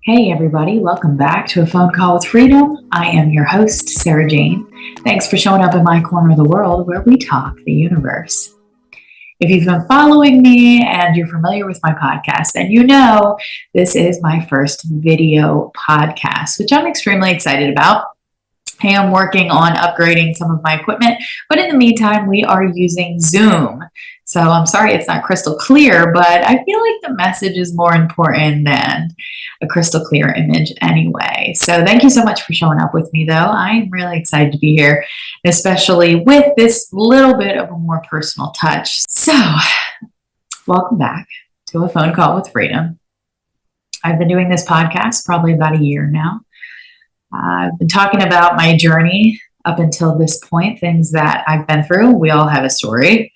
Hey everybody, welcome back to A Phone Call with Freedom. I am your host, Sarah Jane. Thanks for showing up in my corner of the world where we talk the universe. If you've been following me and you're familiar with my podcast, then you know this is my first video podcast, which I'm extremely excited about. I am working on upgrading some of my equipment, but in the meantime, we are using Zoom. So I'm sorry it's not crystal clear, but I feel like the message is more important than a crystal clear image anyway. So thank you so much for showing up with me, though. I'm really excited to be here, especially with this little bit of a more personal touch. So welcome back to A Phone Call with Freedom. I've been doing this podcast probably about a year now. I've been talking about my journey up until this point, things that I've been through. We all have a story,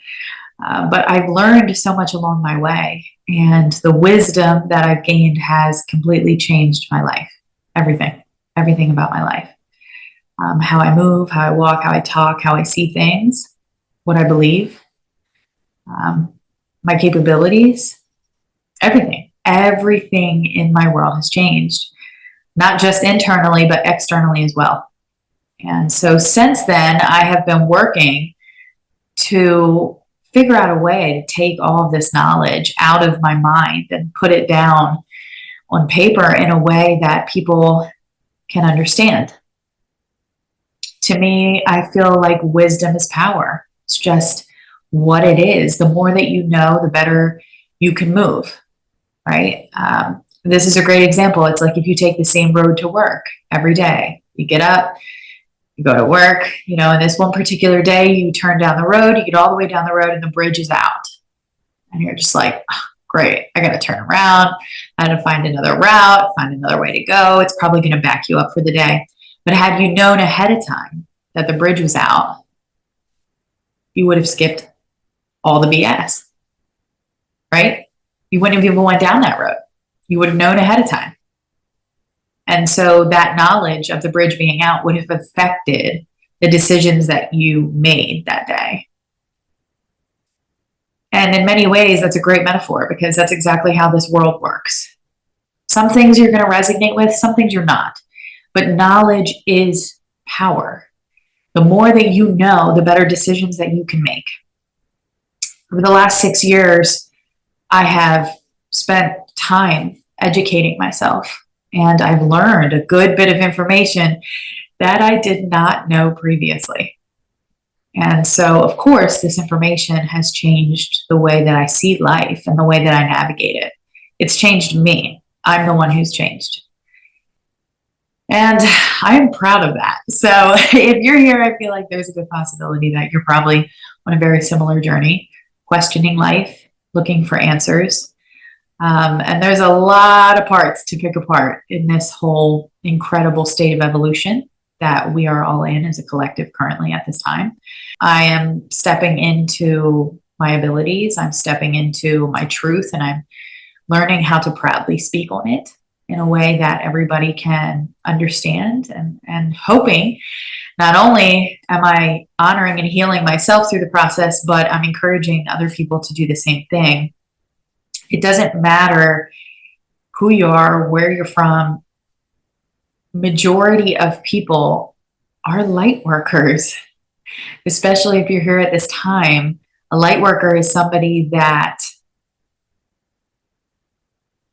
but I've learned so much along my way, and the wisdom that I've gained has completely changed my life. Everything about my life. How I move, how I walk, how I talk, how I see things, what I believe, my capabilities, everything in my world has changed. Not just internally, but externally as well. And so since then, I have been working to figure out a way to take all of this knowledge out of my mind and put it down on paper in a way that people can understand. To me, I feel like wisdom is power. It's just what it is. The more that you know, the better you can move, right? This is a great example. It's like if you take the same road to work every day, you get up, you go to work, and this one particular day you turn down the road, you get all the way down the road and the bridge is out. And you're just like, oh, great, I got to turn around. I got to find another route, find another way to go. It's probably going to back you up for the day. But had you known ahead of time that the bridge was out, you would have skipped all the BS, right? You wouldn't have even went down that road. You would have known ahead of time. And so that knowledge of the bridge being out would have affected the decisions that you made that day. And in many ways, that's a great metaphor because that's exactly how this world works. Some things you're going to resonate with, some things you're not. But knowledge is power. The more that you know, the better decisions that you can make. Over the last 6 years, I have spent time educating myself, and I've learned a good bit of information that I did not know previously. And so, of course, this information has changed the way that I see life and the way that I navigate it. It's changed me. I'm the one who's changed. And I am proud of that. So if you're here, I feel like there's a good possibility that you're probably on a very similar journey, questioning life, looking for answers. And there's a lot of parts to pick apart in this whole incredible state of evolution that we are all in as a collective currently at this time. I am stepping into my abilities. I'm stepping into my truth, and I'm learning how to proudly speak on it in a way that everybody can understand, and hoping not only am I honoring and healing myself through the process, but I'm encouraging other people to do the same thing. It doesn't matter who you are, where you're from. Majority of people are light workers, especially if you're here at this time. A light worker is somebody that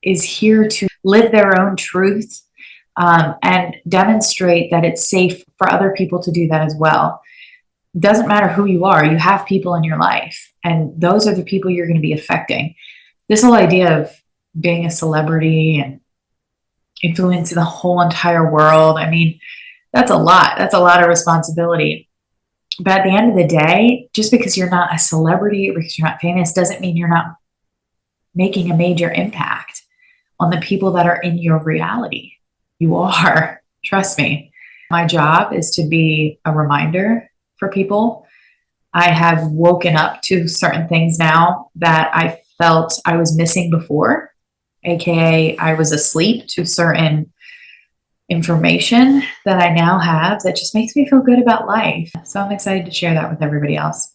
is here to live their own truth and demonstrate that it's safe for other people to do that as well. It doesn't matter who you are. You have people in your life, and those are the people you're going to be affecting. This whole idea of being a celebrity and influencing the whole entire world, I mean, that's a lot. That's a lot of responsibility. But at the end of the day, just because you're not a celebrity or because you're not famous doesn't mean you're not making a major impact on the people that are in your reality. You are. Trust me. My job is to be a reminder for people. I have woken up to certain things now that I felt I was missing before, aka I was asleep to certain information that I now have that just makes me feel good about life. So I'm excited to share that with everybody else.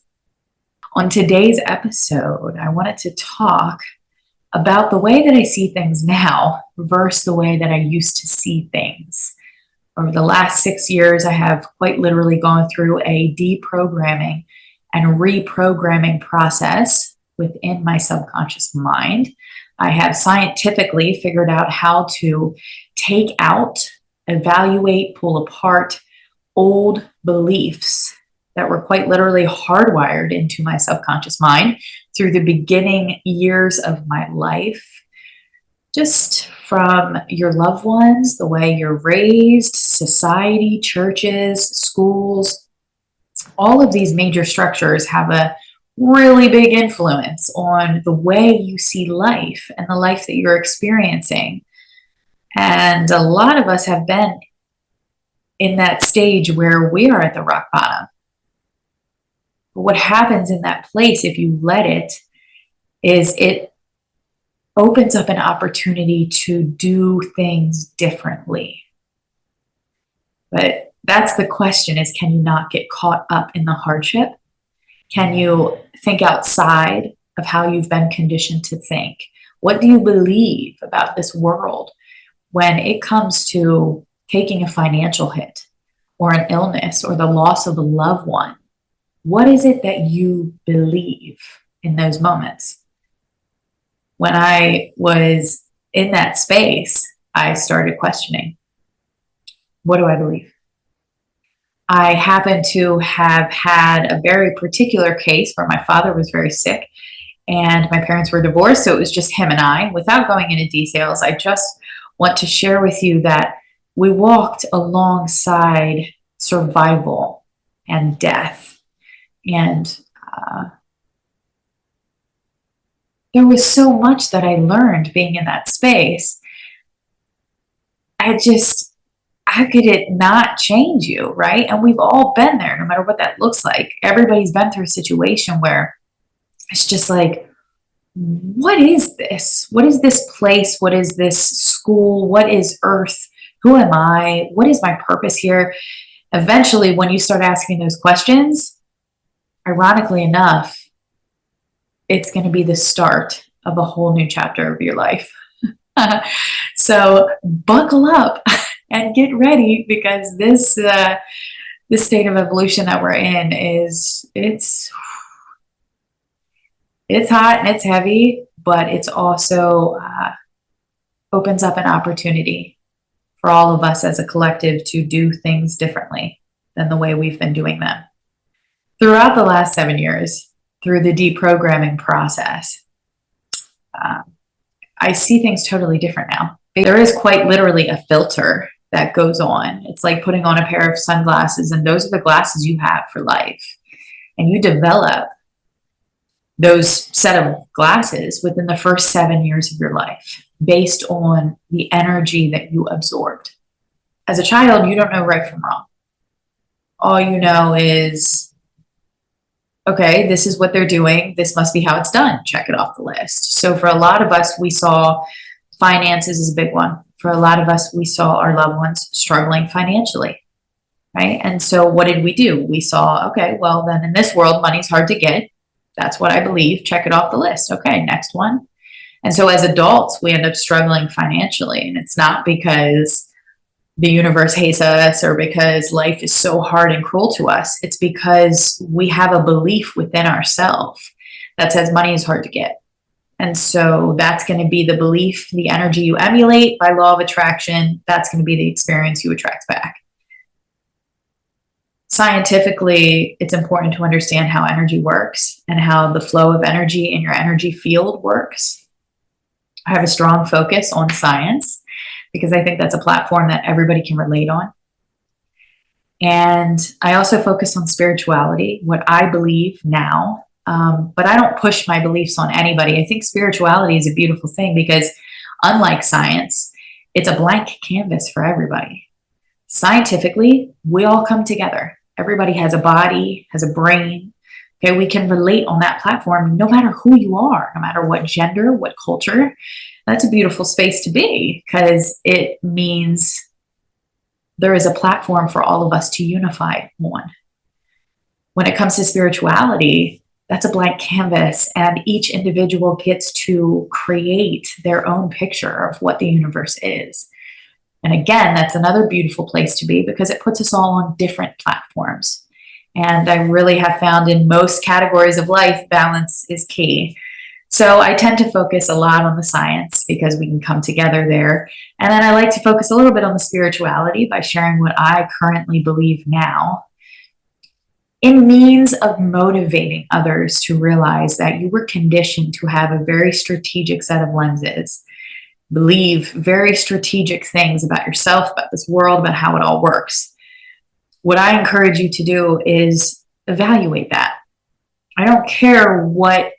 On today's episode, I wanted to talk about the way that I see things now versus the way that I used to see things. Over the last 6 years, I have quite literally gone through a deprogramming and reprogramming process within my subconscious mind. I have scientifically figured out how to take out, evaluate, pull apart old beliefs that were quite literally hardwired into my subconscious mind through the beginning years of my life. Just from your loved ones, the way you're raised, society, churches, schools, all of these major structures have a really big influence on the way you see life and the life that you're experiencing. And a lot of us have been in that stage where we are at the rock bottom. But what happens in that place, if you let it, is it opens up an opportunity to do things differently. But that's the question, is can you not get caught up in the hardship? Can you think outside of how you've been conditioned to think? What do you believe about this world when it comes to taking a financial hit or an illness or the loss of a loved one? What is it that you believe in those moments? When I was in that space, I started questioning, what do I believe? I happen to have had a very particular case where my father was very sick and my parents were divorced, so it was just him and I. Without going into details, I just want to share with you that we walked alongside survival and death. And there was so much that I learned being in that space. How could it not change you, right? And we've all been there, no matter what that looks like. Everybody's been through a situation where it's just like, what is this? What is this place? What is this school? What is Earth? Who am I? What is my purpose here? Eventually, when you start asking those questions, ironically enough, it's going to be the start of a whole new chapter of your life. So buckle up and get ready, because this state of evolution that we're in it's hot and it's heavy, but it's also opens up an opportunity for all of us as a collective to do things differently than the way we've been doing them. Throughout the last 7 years, through the deprogramming process, I see things totally different now. There is quite literally a filter that goes on. It's like putting on a pair of sunglasses, and those are the glasses you have for life. And you develop those set of glasses within the first 7 years of your life based on the energy that you absorbed. As a child, you don't know right from wrong. All you know is, okay, this is what they're doing. This must be how it's done. Check it off the list. So for a lot of us, we saw finances as a big one. For a lot of us, we saw our loved ones struggling financially, right? And so what did we do? We saw, okay, well, then in this world, money's hard to get. That's what I believe. Check it off the list. Okay, next one. And so as adults, we end up struggling financially. And it's not because the universe hates us or because life is so hard and cruel to us. It's because we have a belief within ourselves that says money is hard to get. And so that's going to be the belief, the energy you emulate by law of attraction. That's going to be the experience you attract back. Scientifically, it's important to understand how energy works and how the flow of energy in your energy field works. I have a strong focus on science because I think that's a platform that everybody can relate on. And I also focus on spirituality, what I believe now. But I don't push my beliefs on anybody. I think spirituality is a beautiful thing because, unlike science, it's a blank canvas for everybody. Scientifically, we all come together. Everybody has a body, has a brain. Okay, we can relate on that platform no matter who you are, no matter what gender, what culture. That's a beautiful space to be because it means there is a platform for all of us to unify on. When it comes to spirituality, That's a blank canvas, and each individual gets to create their own picture of what the universe is. And again, that's another beautiful place to be because it puts us all on different platforms. And I really have found in most categories of life, balance is key. So I tend to focus a lot on the science because we can come together there. And then I like to focus a little bit on the spirituality by sharing what I currently believe now in means of motivating others to realize that you were conditioned to have a very strategic set of lenses, believe very strategic things about yourself, about this world, about how it all works. What I encourage you to do is evaluate that. I don't care what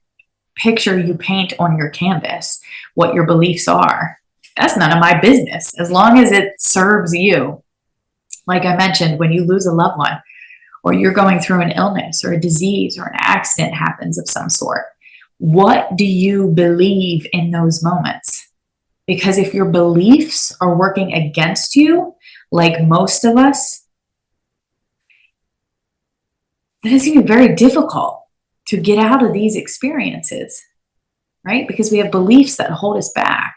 picture you paint on your canvas, what your beliefs are. That's none of my business, as long as it serves you. Like I mentioned, when you lose a loved one, or you're going through an illness or a disease or an accident happens of some sort, what do you believe in those moments? Because if your beliefs are working against you, like most of us, then it's going to be very difficult to get out of these experiences, right? Because we have beliefs that hold us back.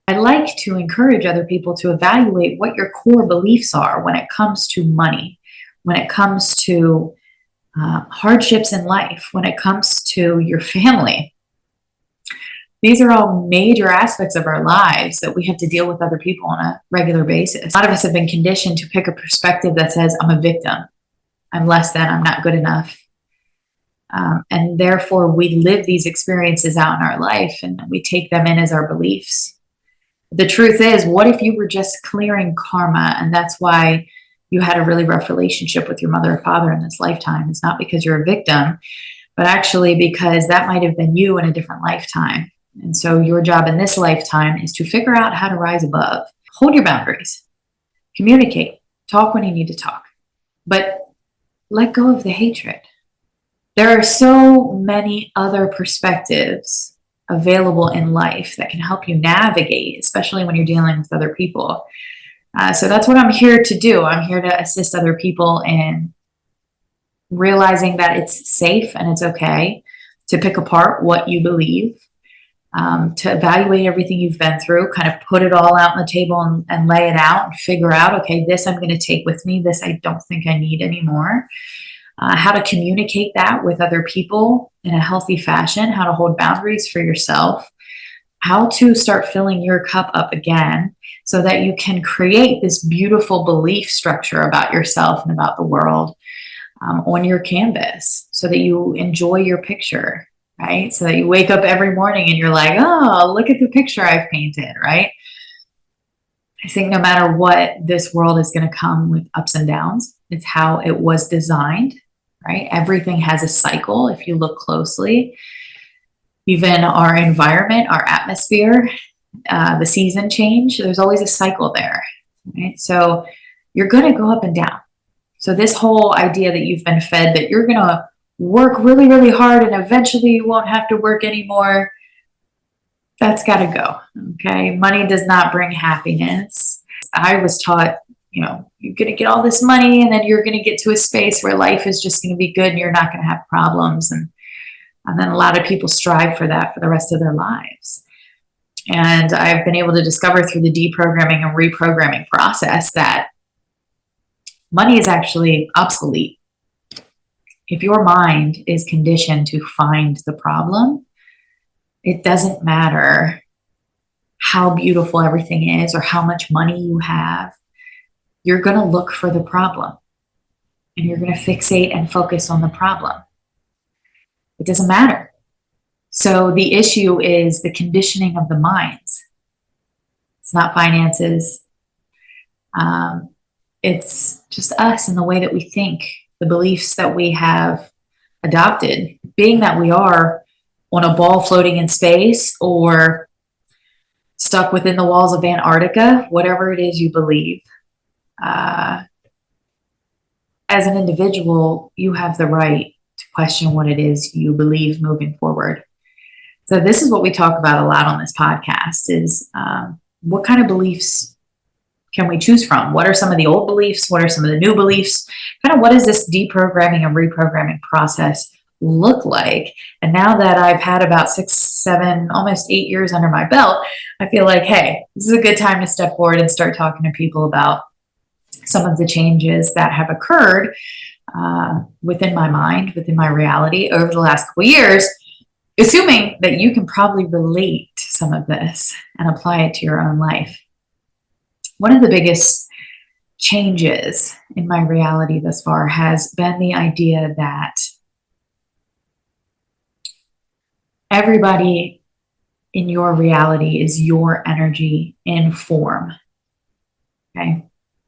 I like to encourage other people to evaluate what your core beliefs are when it comes to money, when it comes to hardships in life, when it comes to your family. These are all major aspects of our lives that we have to deal with other people on a regular basis. A lot of us have been conditioned to pick a perspective that says, I'm a victim, I'm less than, I'm not good enough. And therefore, we live these experiences out in our life and we take them in as our beliefs. The truth is, what if you were just clearing karma, and that's why you had a really rough relationship with your mother or father in this lifetime? It's not because you're a victim, but actually because that might have been you in a different lifetime. And so your job in this lifetime is to figure out how to rise above. Hold your boundaries, communicate, talk when you need to talk, but let go of the hatred. There are so many other perspectives available in life that can help you navigate, especially when you're dealing with other people. So that's what I'm here to do. I'm here to assist other people in realizing that it's safe and it's okay to pick apart what you believe, to evaluate everything you've been through, kind of put it all out on the table and lay it out and figure out, okay, this I'm going to take with me. This I don't think I need anymore. How to communicate that with other people in a healthy fashion, how to hold boundaries for yourself, how to start filling your cup up again so that you can create this beautiful belief structure about yourself and about the world on your canvas so that you enjoy your picture, right? So that you wake up every morning and you're like, oh, look at the picture I've painted, right? I think no matter what, this world is going to come with ups and downs. It's how it was designed, right? Everything has a cycle if you look closely. Even our environment, our atmosphere, the season change, there's always a cycle there, right? So you're going to go up and down. So this whole idea that you've been fed that you're going to work really, really hard and eventually you won't have to work anymore, that's got to go, okay? Money does not bring happiness. I was taught, you're going to get all this money and then you're going to get to a space where life is just going to be good and you're not going to have problems. And then a lot of people strive for that for the rest of their lives. And I've been able to discover through the deprogramming and reprogramming process that money is actually obsolete. If your mind is conditioned to find the problem, it doesn't matter how beautiful everything is or how much money you have. You're going to look for the problem and you're going to fixate and focus on the problem. It doesn't matter. So the issue is the conditioning of the minds. It's not finances. It's just us and the way that we think, the beliefs that we have adopted, being that we are on a ball floating in space or stuck within the walls of Antarctica, whatever it is you believe. As an individual, you have the right to question what it is you believe moving forward. So this is what we talk about a lot on this podcast is what kind of beliefs can we choose from? What are some of the old beliefs? What are some of the new beliefs? Kind of what is this deprogramming and reprogramming process look like? And now that I've had about 6, 7, almost 8 years under my belt, I feel like, hey, this is a good time to step forward and start talking to people about some of the changes that have occurred within my mind, within my reality over the last couple of years, assuming that you can probably relate to some of this and apply it to your own life. One of the biggest changes in my reality thus far has been the idea that everybody in your reality is your energy in form. Okay?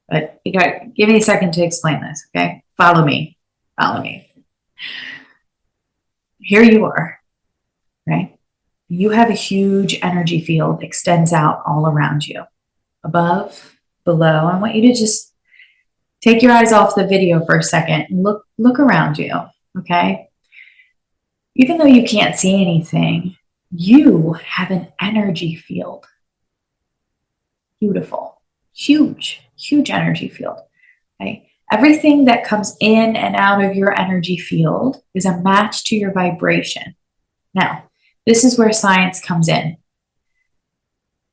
But you got, give me a second to explain this, okay? Follow me. Follow me. Here you are, right? You have a huge energy field, extends out all around you, above, below. I want you to just take your eyes off the video for a second and look around you, okay? Even though you can't see anything, you have an energy field. Beautiful, huge energy field, okay? Everything that comes in and out of your energy field is a match to your vibration. Now, this is where science comes in.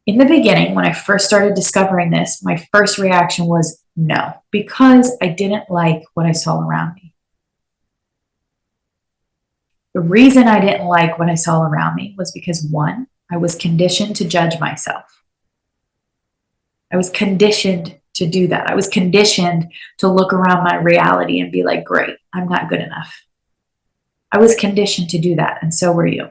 In the beginning, when I first started discovering this, my first reaction was no, because I didn't like what I saw around me. The reason I didn't like what I saw around me was because, one, I was conditioned to judge myself. I was conditioned to do that. I was conditioned to look around my reality and be like, great, I'm not good enough. I was conditioned to do that, and so were you.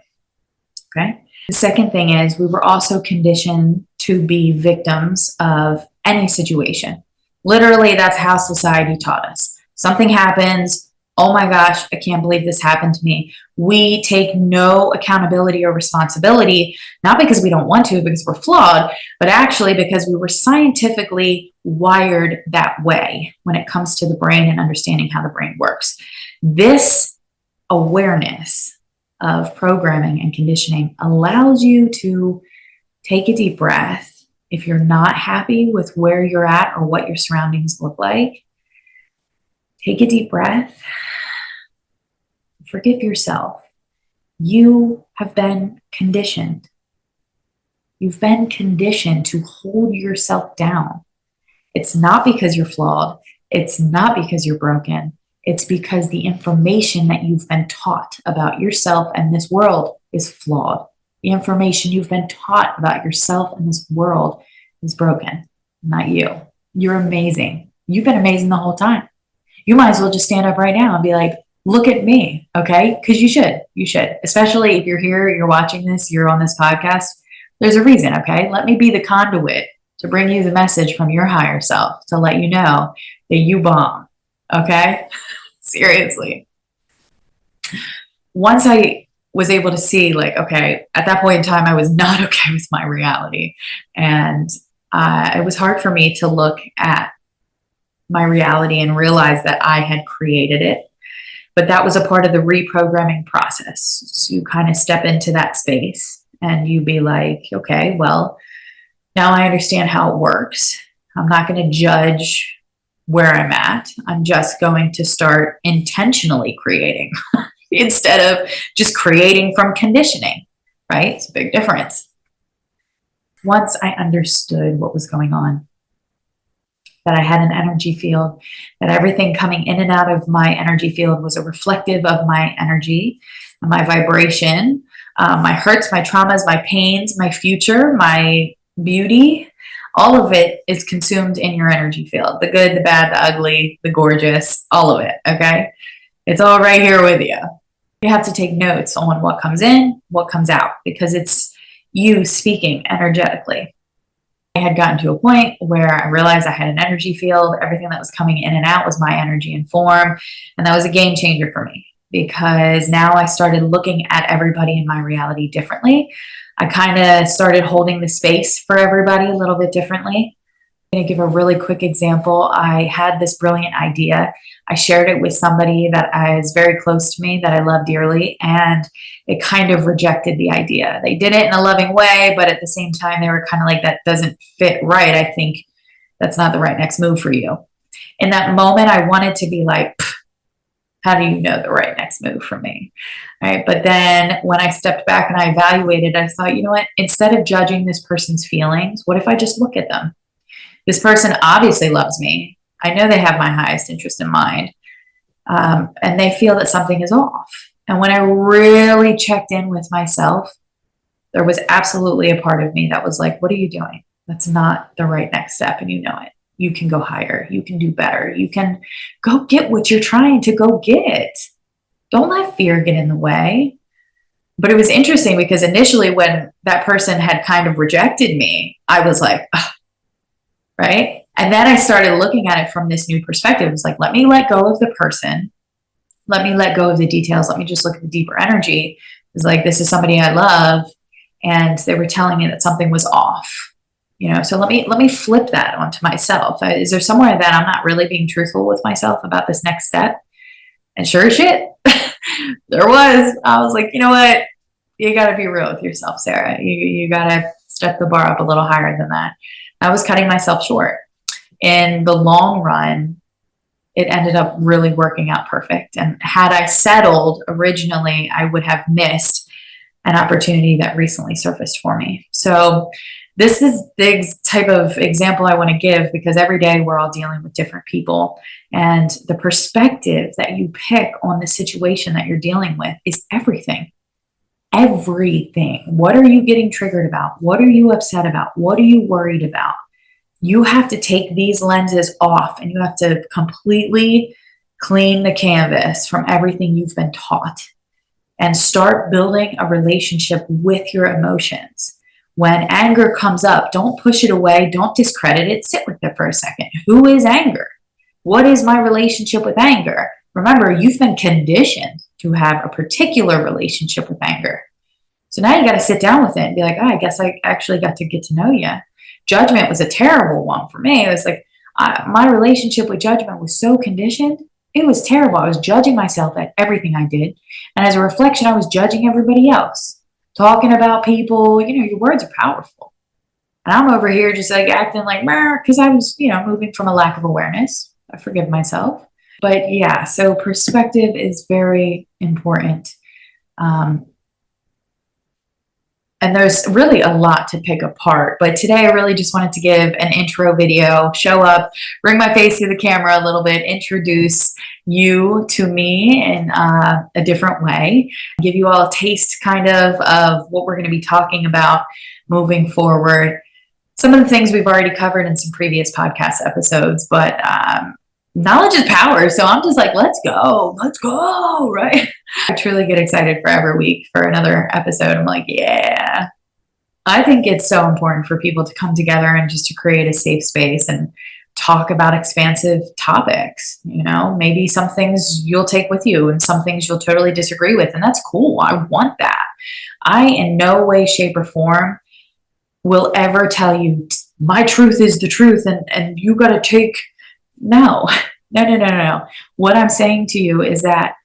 Okay? The second thing is we were also conditioned to be victims of any situation. Literally, that's how society taught us. Something happens, oh my gosh, I can't believe this happened to me. We take no accountability or responsibility, not because we don't want to, because we're flawed, but actually because we were scientifically wired that way when it comes to the brain and understanding how the brain works. This awareness of programming and conditioning allows you to take a deep breath. If you're not happy with where you're at or what your surroundings look like, take a deep breath. Forgive yourself. You have been conditioned. You've been conditioned to hold yourself down. It's not because you're flawed. It's not because you're broken. It's because the information that you've been taught about yourself and this world is flawed. The information you've been taught about yourself and this world is broken, not you. You're amazing. You've been amazing the whole time. You might as well just stand up right now and be like, look at me, okay? Because you should, especially if you're here, you're watching this, you're on this podcast. There's a reason, okay? Let me be the conduit to bring you the message from your higher self to let you know that you bomb, okay? Seriously. Once I was able to see, like, okay, at that point in time, I was not okay with my reality. And it was hard for me to look at my reality and realize that I had created it. But that was a part of the reprogramming process. So you kind of step into that space and you be like, okay, well, now I understand how it works. I'm not going to judge where I'm at. I'm just going to start intentionally creating instead of just creating from conditioning, right? It's a big difference. Once I understood what was going on, that I had an energy field, that everything coming in and out of my energy field was a reflective of my energy, my vibration, my hurts, my traumas, my pains, my future, my beauty, all of it is consumed in your energy field. The good, the bad, the ugly, the gorgeous, all of it, okay? It's all right here with you. You have to take notes on what comes in, what comes out, because it's you speaking energetically. I had gotten to a point where I realized I had an energy field. Everything that was coming in and out was my energy and form. And that was a game changer for me because now I started looking at everybody in my reality differently. I kind of started holding the space for everybody a little bit differently. I'm going to give a really quick example. I had this brilliant idea. I shared it with somebody that is very close to me that I love dearly, and they kind of rejected the idea. They did it in a loving way, but at the same time, they were kind of like, that doesn't fit right. I think that's not the right next move for you. In that moment, I wanted to be like, How do you know the right next move for me? All right. But then when I stepped back and I evaluated, I thought, you know what? Instead of judging this person's feelings, what if I just look at them? This person obviously loves me. I know they have my highest interest in mind. And they feel that something is off. And when I really checked in with myself, there was absolutely a part of me that was like, what are you doing? That's not the right next step. And you know it. You can go higher. You can do better. You can go get what you're trying to go get. Don't let fear get in the way. But it was interesting because initially when that person had kind of rejected me, I was like, oh, right? And then I started looking at it from this new perspective. It was like, let me let go of the person. Let me let go of the details. Let me just look at the deeper energy. It was like, this is somebody I love. And they were telling me that something was off. So let me flip that onto myself. Is there somewhere that I'm not really being truthful with myself about this next step? And sure as shit, there was. I was like, you know what? You got to be real with yourself, Sarah. You got to step the bar up a little higher than that. I was cutting myself short. In the long run, it ended up really working out perfect. And had I settled originally, I would have missed an opportunity that recently surfaced for me. So this is the type of example I want to give because every day we're all dealing with different people. And the perspective that you pick on the situation that you're dealing with is everything. Everything. What are you getting triggered about? What are you upset about? What are you worried about? You have to take these lenses off and you have to completely clean the canvas from everything you've been taught and start building a relationship with your emotions. When anger comes up, don't push it away. Don't discredit it. Sit with it for a second. Who is anger? What is my relationship with anger? Remember, you've been conditioned to have a particular relationship with anger. So now you got to sit down with it and be like, oh, I guess I actually got to get to know you. Judgment was a terrible one for me. It was like my relationship with judgment was so conditioned. It was terrible. I was judging myself at everything I did. And as a reflection, I was judging everybody else. Talking about people, your words are powerful. And I'm over here just like acting like, because I was, moving from a lack of awareness. I forgive myself. But yeah, so perspective is very important. And there's really a lot to pick apart. But today I really just wanted to give an intro video, show up, bring my face to the camera a little bit, introduce you to me in a different way, give you all a taste kind of what we're going to be talking about moving forward. Some of the things we've already covered in some previous podcast episodes, but knowledge is power. So I'm just like, let's go, right? I truly get excited for every week for another episode. I'm like, yeah. I think it's so important for people to come together and just to create a safe space and talk about expansive topics. Maybe some things you'll take with you and some things you'll totally disagree with. And that's cool. I want that. I, in no way, shape, or form, will ever tell you my truth is the truth and you got to take. No. What I'm saying to you is that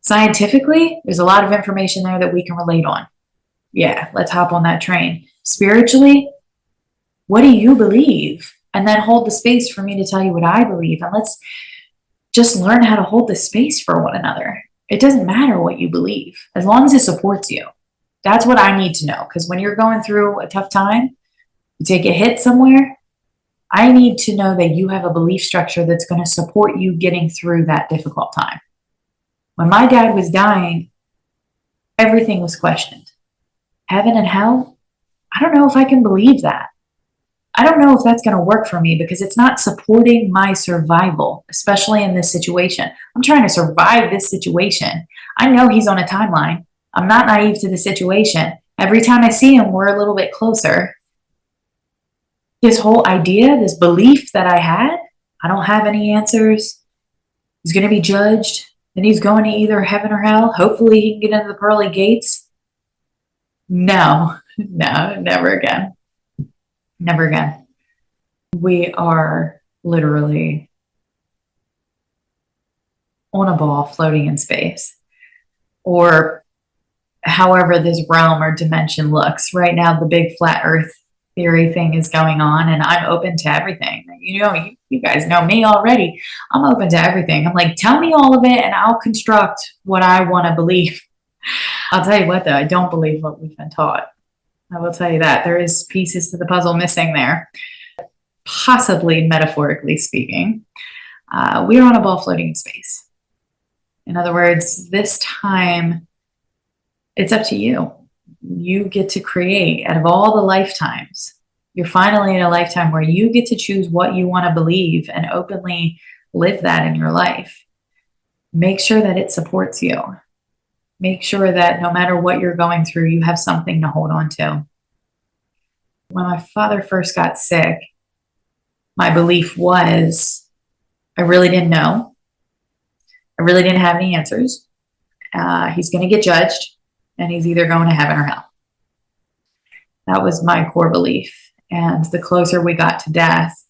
scientifically, there's a lot of information there that we can relate on. Yeah, let's hop on that train. Spiritually, what do you believe? And then hold the space for me to tell you what I believe. And let's just learn how to hold the space for one another. It doesn't matter what you believe, as long as it supports you. That's what I need to know. Because when you're going through a tough time, you take a hit somewhere, I need to know that you have a belief structure that's going to support you getting through that difficult time. When my dad was dying, everything was questioned. Heaven and hell? I don't know if I can believe that. I don't know if that's going to work for me because it's not supporting my survival, especially in this situation. I'm trying to survive this situation. I know he's on a timeline. I'm not naive to the situation. Every time I see him, we're a little bit closer. This whole idea, this belief that I had, I don't have any answers. He's going to be judged. Then he's going to either heaven or hell. Hopefully he can get into the pearly gates. No, never again. Never again. We are literally on a ball floating in space, or however this realm or dimension looks. Right now, the big flat earth theory thing is going on, and I'm open to everything. you guys know me already. I'm open to everything. I'm like, tell me all of it and I'll construct what I want to believe. I'll tell you what though, I don't believe what we've been taught. I will tell you that there is pieces to the puzzle missing there, possibly metaphorically speaking. We are on a ball floating in space. In other words, this time it's up to you. You get to create out of all the lifetimes. You're finally in a lifetime where you get to choose what you want to believe and openly live that in your life. Make sure that it supports you. Make sure that no matter what you're going through, you have something to hold on to. When my father first got sick, my belief was I really didn't know. I really didn't have any answers. He's going to get judged and he's either going to heaven or hell. That was my core belief. And the closer we got to death,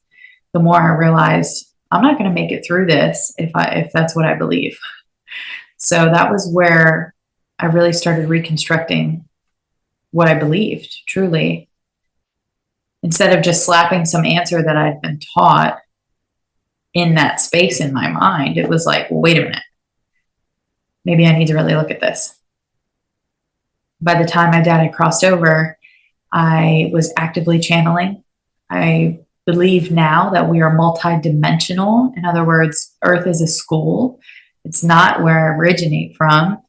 the more I realized I'm not going to make it through this if that's what I believe. So that was where I really started reconstructing what I believed, truly. Instead of just slapping some answer that I'd been taught in that space in my mind, it was like, well, wait a minute. Maybe I need to really look at this. By the time my dad had crossed over, I was actively channeling. I believe now that we are multidimensional. In other words, Earth is a school. It's not where I originate from.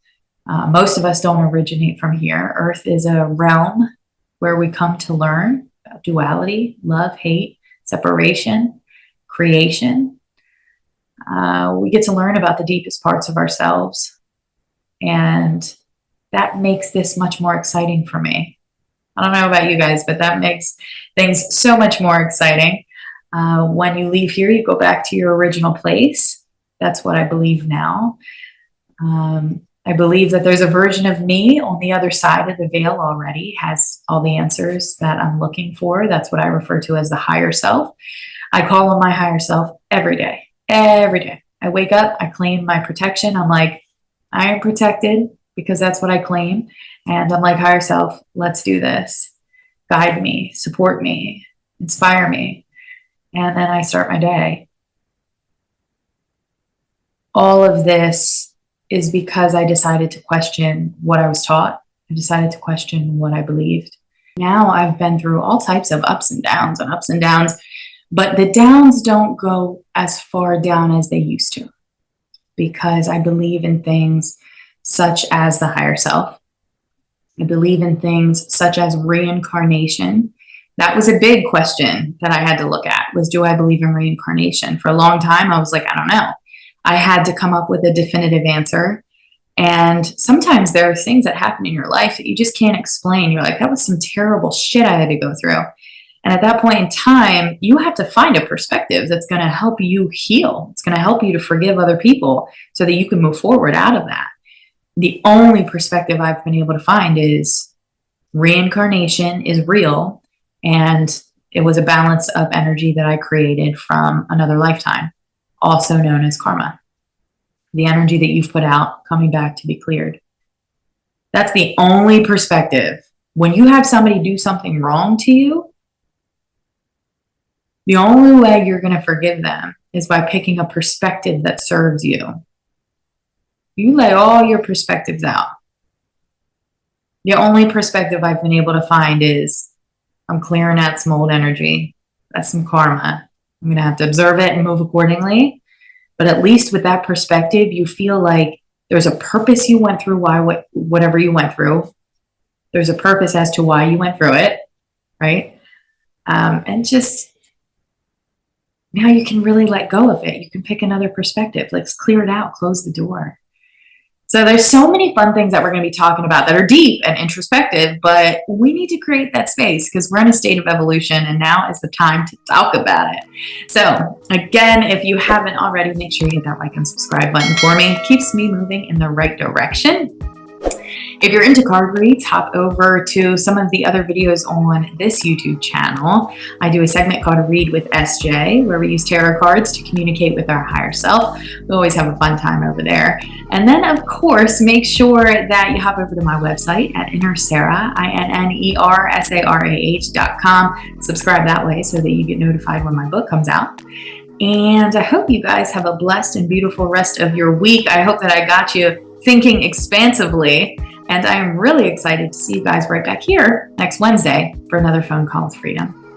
Most of us don't originate from here. Earth is a realm where we come to learn about duality, love, hate, separation, creation. We get to learn about the deepest parts of ourselves. And that makes this much more exciting for me. I don't know about you guys, but that makes things so much more exciting. When you leave here, you go back to your original place. That's what I believe now. I believe that there's a version of me on the other side of the veil already, has all the answers that I'm looking for. That's what I refer to as the higher self. I call on my higher self every day. Every day. I wake up, I claim my protection. I'm like, I am protected because that's what I claim. And I'm like, higher self, let's do this. Guide me, support me, inspire me. And then I start my day. All of this is because I decided to question what I was taught. I decided to question what I believed. Now I've been through all types of ups and downs, but the downs don't go as far down as they used to, because I believe in things such as the higher self. I believe in things such as reincarnation. That was a big question that I had to look at, was, do I believe in reincarnation? For a long time, I was like, I don't know. I had to come up with a definitive answer. And sometimes there are things that happen in your life that you just can't explain. You're like, that was some terrible shit I had to go through. And at that point in time, you have to find a perspective that's going to help you heal. It's going to help you to forgive other people so that you can move forward out of that. The only perspective I've been able to find is reincarnation is real. And it was a balance of energy that I created from another lifetime, also known as karma. The energy that you've put out coming back to be cleared. That's the only perspective. When you have somebody do something wrong to you, the only way you're going to forgive them is by picking a perspective that serves you. You lay all your perspectives out. The only perspective I've been able to find is, I'm clearing that some old energy. That's some karma. I'm going to have to observe it and move accordingly. But at least with that perspective, you feel like there's a purpose you went through, whatever you went through. There's a purpose as to why you went through it, right? And just now you can really let go of it. You can pick another perspective. Let's clear it out, close the door. So there's so many fun things that we're going to be talking about that are deep and introspective, but we need to create that space because we're in a state of evolution and now is the time to talk about it. So again, if you haven't already, make sure you hit that like and subscribe button for me. It keeps me moving in the right direction. If you're into card reads, hop over to some of the other videos on this YouTube channel. I do a segment called Read with SJ, where we use tarot cards to communicate with our higher self. We always have a fun time over there. And then, of course, make sure that you hop over to my website at InnerSarah, INNERSARAH.com. Subscribe that way so that you get notified when my book comes out. And I hope you guys have a blessed and beautiful rest of your week. I hope that I got you thinking expansively. And I am really excited to see you guys right back here next Wednesday for another phone call with freedom.